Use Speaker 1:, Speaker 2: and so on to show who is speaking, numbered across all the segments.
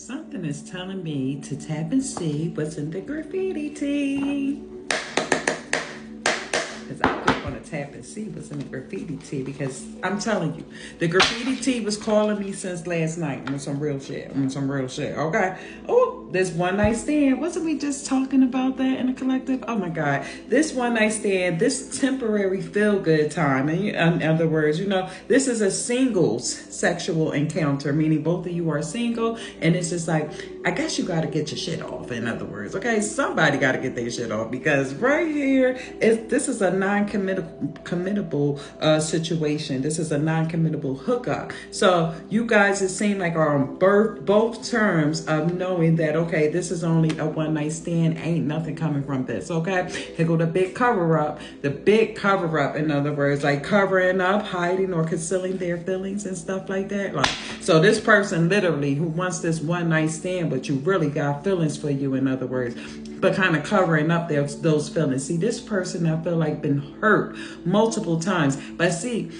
Speaker 1: Something is telling me to tap and see what's in the graffiti tea. Because I just want to tap and see what's in the graffiti tea. Because I'm telling you, the graffiti tea was calling me since last night. On some real shit. Okay. Oh, this one night stand. Wasn't we just talking about that in the collective? Oh my God. This one night stand, this temporary feel good time. And in other words, this is a singles sexual encounter, meaning both of you are single. And it's just like, I guess you got to get your shit off. In other words, okay, somebody got to get their shit off, because right here this is a non-committable situation. This is a non-committable hookup. So you guys, it seemed like, are on both terms of knowing that, okay, this is only a one night stand. Ain't nothing coming from this. Okay, here go the big cover up. The big cover up. In other words, like covering up, hiding or concealing their feelings and stuff like that. Like, so this person literally who wants this one night stand, but you really got feelings for you, in other words, but kind of covering up those feelings. See, this person, I feel like, been hurt multiple times. But see,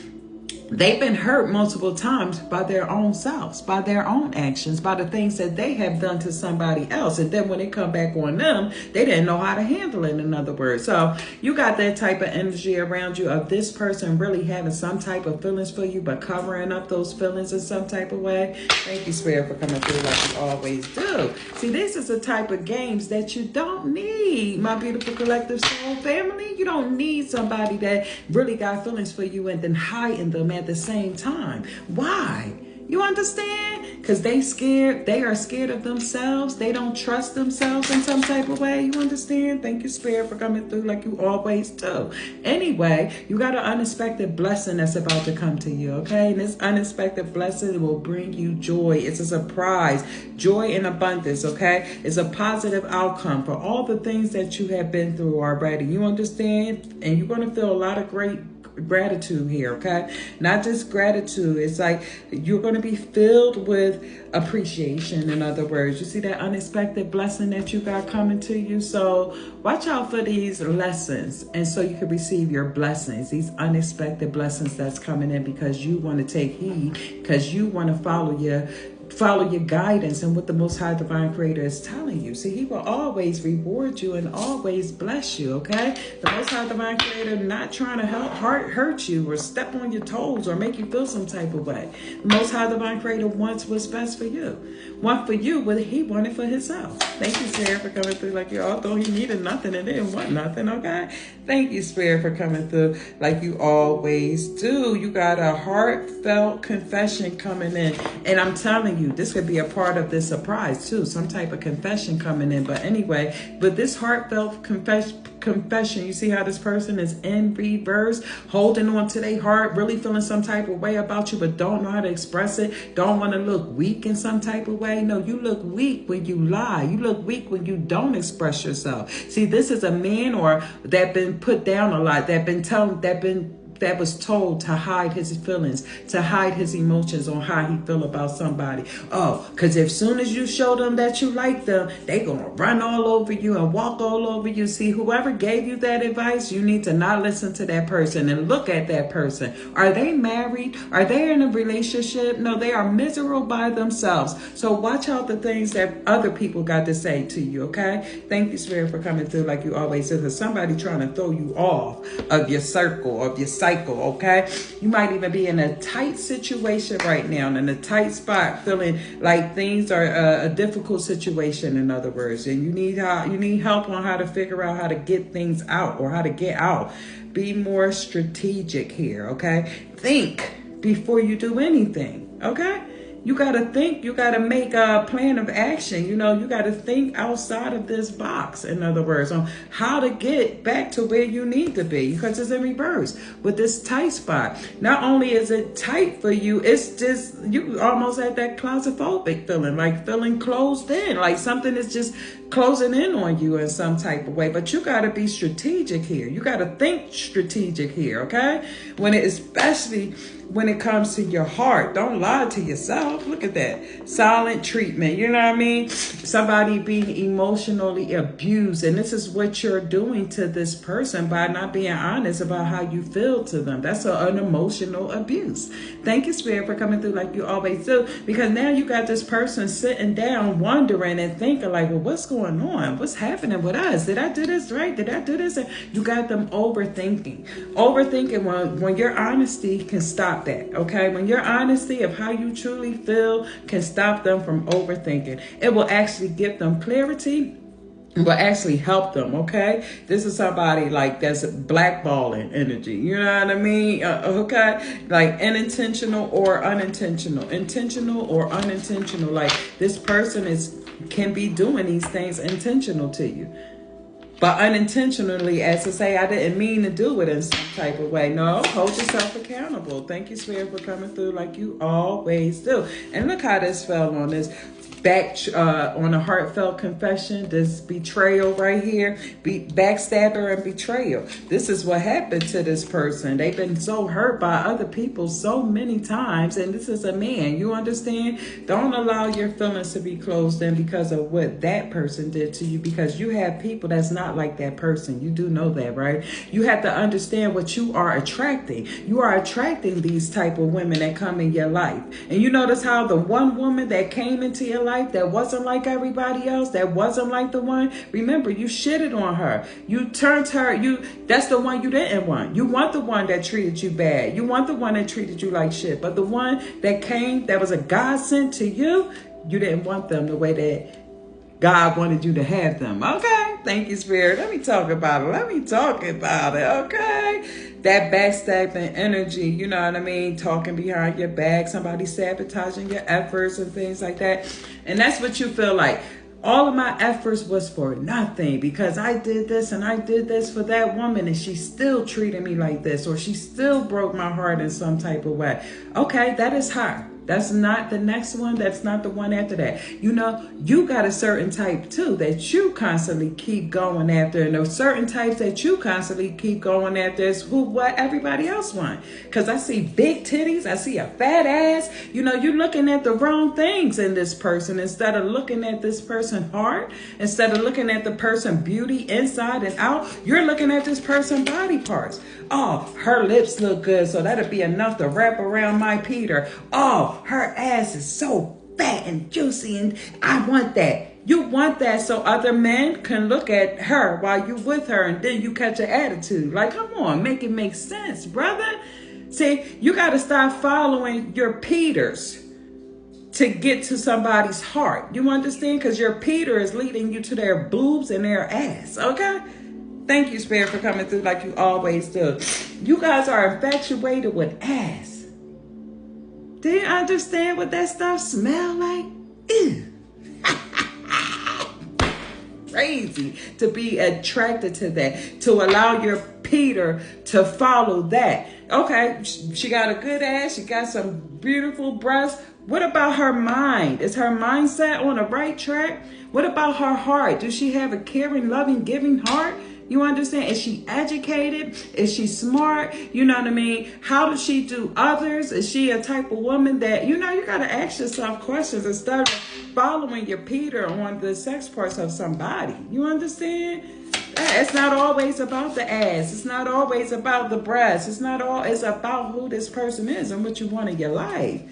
Speaker 1: they've been hurt multiple times by their own selves, by their own actions, by the things that they have done to somebody else. And then when it come back on them, they didn't know how to handle it, in other words. So you got that type of energy around you of this person really having some type of feelings for you, but covering up those feelings in some type of way. Thank you, Spirit, for coming through like you always do. See, this is the type of games that you don't need, my beautiful collective soul family. You don't need somebody that really got feelings for you and then hiding them at the same time. Why? You understand? Because they scared. They are scared of themselves. They don't trust themselves in some type of way. You understand? Thank you, Spirit, for coming through like you always do. Anyway, you got an unexpected blessing that's about to come to you, okay? And this unexpected blessing will bring you joy. It's a surprise. Joy and abundance, okay? It's a positive outcome for all the things that you have been through already. You understand? And you're going to feel a lot of great gratitude here, okay? Not just gratitude. It's like you're going to be filled with appreciation. In other words, you see that unexpected blessing that you got coming to you. So watch out for these lessons, and so you can receive your blessings, these unexpected blessings that's coming in, because you want to take heed, because you want to follow your guidance and what the Most High Divine Creator is telling you. See, He will always reward you and always bless you, okay? The Most High Divine Creator not trying to hurt you or step on your toes or make you feel some type of way. The Most High Divine Creator wants what's best for you. Want for you what He wanted for Himself. Thank you, Spirit, for coming through like you all thought He needed nothing and didn't want nothing, okay? Thank you, Spirit, for coming through like you always do. You got a heartfelt confession coming in, and I'm telling you, this could be a part of this surprise too, some type of confession coming in. But anyway, but this heartfelt confession, you see how this person is in reverse, holding on to their heart, really feeling some type of way about you, but don't know how to express it, don't want to look weak in some type of way. No, you look weak when you lie. You look weak when you don't express yourself. See, this is a man or that been put down a lot, that was told to hide his feelings, to hide his emotions on how he feel about somebody. Oh, because as soon as you show them that you like them, they going to run all over you and walk all over you. See, whoever gave you that advice, you need to not listen to that person and look at that person. Are they married? Are they in a relationship? No, they are miserable by themselves. So watch out the things that other people got to say to you, okay? Thank you, Spirit, for coming through like you always do. There's somebody trying to throw you off of your circle, of your cycle, okay? You might even be in a tight situation right now, in a tight spot, feeling like things are a difficult situation, in other words, and you need help on how to figure out how to get things out or how to get out. Be more strategic here, okay? Think before you do anything, okay? You got to think, you got to make a plan of action. You got to think outside of this box, in other words, on how to get back to where you need to be, because it's in reverse with this tight spot. Not only is it tight for you, it's just, you almost at that claustrophobic feeling, like feeling closed in, like something is just closing in on you in some type of way. But you got to be strategic here. You got to think strategic here, okay? Especially when it comes to your heart. Don't lie to yourself. Look at that. Silent treatment. You know what I mean? Somebody being emotionally abused. And this is what you're doing to this person by not being honest about how you feel to them. That's an emotional abuse. Thank you, Spirit, for coming through like you always do. Because now you got this person sitting down wondering and thinking like, well, what's going on? What's happening with us? Did I do this right? Did I do this? And you got them overthinking. Overthinking when your honesty can stop that, okay? When your honesty of how you truly feel can stop them from overthinking. It will actually give them clarity. It will actually help them, okay? This is somebody like that's blackballing energy. You know what I mean? Okay? Like unintentional or unintentional. Intentional or unintentional. Like this person can be doing these things intentional to you. But unintentionally, as to say, I didn't mean to do it in some type of way. No, hold yourself accountable. Thank you, Spirit, for coming through like you always do. And look how this fell on this back on a heartfelt confession. This betrayal right here, backstabber and betrayal. This is what happened to this person. They've been so hurt by other people so many times, and this is a man. You understand? Don't allow your feelings to be closed in because of what that person did to you, because you have people that's not like that person. You do know that, right? You have to understand what you are attracting. You are attracting these type of women that come in your life. And you notice how the one woman that came into your life that wasn't like everybody else, that wasn't like the one, remember, you shitted on her. You turned her, that's the one you didn't want. You want the one that treated you bad. You want the one that treated you like shit. But the one that came, that was a godsend to you, you didn't want them the way that God wanted you to have them. Okay? Thank you, Spirit. Let me talk about it. Okay? That backstabbing energy, you know what I mean? Talking behind your back, somebody sabotaging your efforts and things like that. And that's what you feel like. All of my efforts was for nothing because I did this and I did this for that woman and she still treated me like this, or she still broke my heart in some type of way. Okay, that is her. That's not the next one. That's not the one after that. You know, you got a certain type too that you constantly keep going after. And those certain types that you constantly keep going after is what everybody else wants. Because I see big titties. I see a fat ass. You know, you're looking at the wrong things in this person instead of looking at this person's heart. Instead of looking at the person beauty inside and out, you're looking at this person's body parts. Oh, her lips look good, so that'll be enough to wrap around my Peter. Oh, her ass is so fat and juicy and I want that. You want that so other men can look at her while you with her and then you catch an attitude. Like, come on, make it make sense, brother. See, you got to start following your Peters to get to somebody's heart. You understand? Because your Peter is leading you to their boobs and their ass, okay? Thank you, Spirit, for coming through like you always do. You guys are infatuated with ass. Do you understand what that stuff smell like? Ew. Crazy to be attracted to that, to allow your Peter to follow that. Okay, she got a good ass. She got some beautiful breasts. What about her mind? Is her mindset on the right track? What about her heart? Does she have a caring, loving, giving heart? You understand? Is she educated? Is she smart? You know what I mean? How does she do others? Is she a type of woman that, you know, you got to ask yourself questions instead of following your Peter on the sex parts of somebody. You understand? It's not always about the ass. It's not always about the breasts. It's about who this person is and what you want in your life.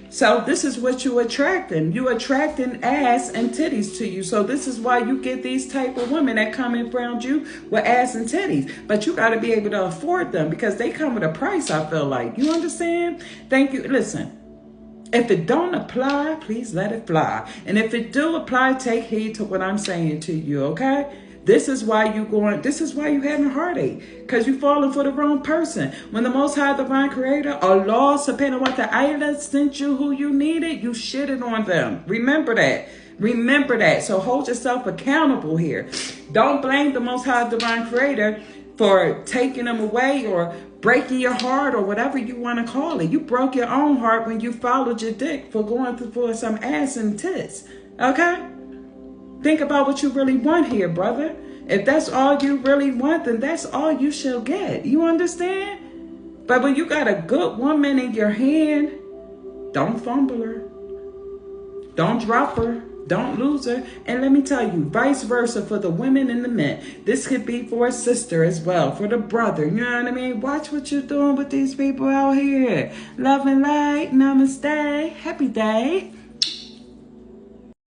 Speaker 1: So this is what you're attracting. You're attracting ass and titties to you. So this is why you get these type of women that come in around you with ass and titties. But you got to be able to afford them because they come with a price, I feel like. You understand? Thank you. Listen, if it don't apply, please let it fly. And if it do apply, take heed to what I'm saying to you, okay? This is why you having heartache, because you falling for the wrong person. When the Most High Divine Creator, Allah subhanahu wa ta'ala, sent you who you needed, you shitted on them. Remember that. Remember that. So hold yourself accountable here. Don't blame the Most High Divine Creator for taking them away or breaking your heart or whatever you want to call it. You broke your own heart when you followed your dick for going through for some ass and tits. Okay? Think about what you really want here, brother. If that's all you really want, then that's all you shall get. You understand? But when you got a good woman in your hand, don't fumble her. Don't drop her. Don't lose her. And let me tell you, vice versa for the women and the men. This could be for a sister as well, for the brother. You know what I mean? Watch what you're doing with these people out here. Love and light. Namaste. Happy day.